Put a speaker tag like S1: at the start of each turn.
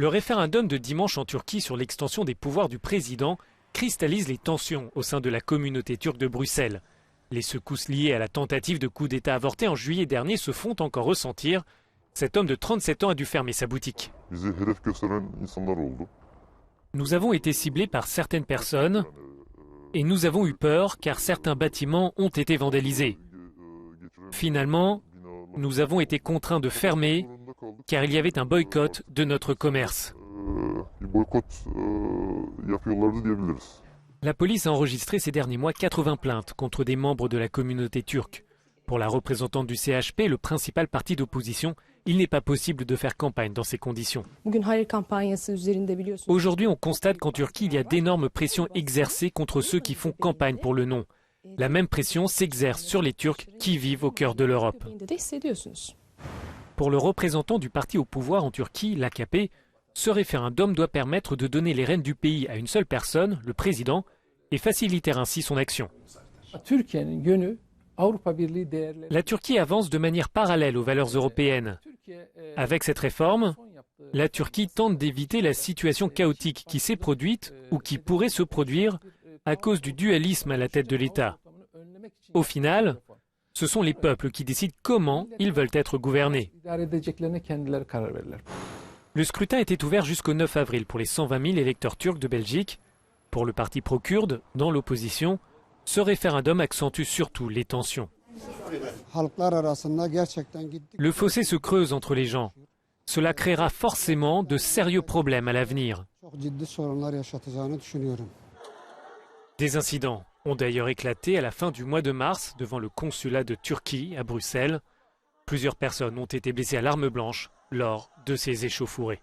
S1: Le référendum de dimanche en Turquie sur l'extension des pouvoirs du président cristallise les tensions au sein de la communauté turque de Bruxelles. Les secousses liées à la tentative de coup d'État avorté en juillet dernier se font encore ressentir. Cet homme de 37 ans a dû fermer sa boutique. Nous avons été ciblés par certaines personnes et nous avons eu peur car certains bâtiments ont été vandalisés. Finalement, nous avons été contraints de fermer car il y avait un boycott de notre commerce. La police a enregistré ces derniers mois 80 plaintes contre des membres de la communauté turque. Pour la représentante du CHP, le principal parti d'opposition, il n'est pas possible de faire campagne dans ces conditions. Aujourd'hui, on constate qu'en Turquie, il y a d'énormes pressions exercées contre ceux qui font campagne pour le non. La même pression s'exerce sur les Turcs qui vivent au cœur de l'Europe. Pour le représentant du parti au pouvoir en Turquie, l'AKP, ce référendum doit permettre de donner les rênes du pays à une seule personne, le président, et faciliter ainsi son action. La Turquie avance de manière parallèle aux valeurs européennes. Avec cette réforme, la Turquie tente d'éviter la situation chaotique qui s'est produite ou qui pourrait se produire à cause du dualisme à la tête de l'État. Au final, ce sont les peuples qui décident comment ils veulent être gouvernés. Le scrutin était ouvert jusqu'au 9 avril pour les 120 000 électeurs turcs de Belgique. Pour le parti pro-kurde, dans l'opposition, ce référendum accentue surtout les tensions. Le fossé se creuse entre les gens. Cela créera forcément de sérieux problèmes à l'avenir. Des incidents ont d'ailleurs éclaté à la fin du mois de mars devant le consulat de Turquie à Bruxelles. Plusieurs personnes ont été blessées à l'arme blanche lors de ces échauffourées.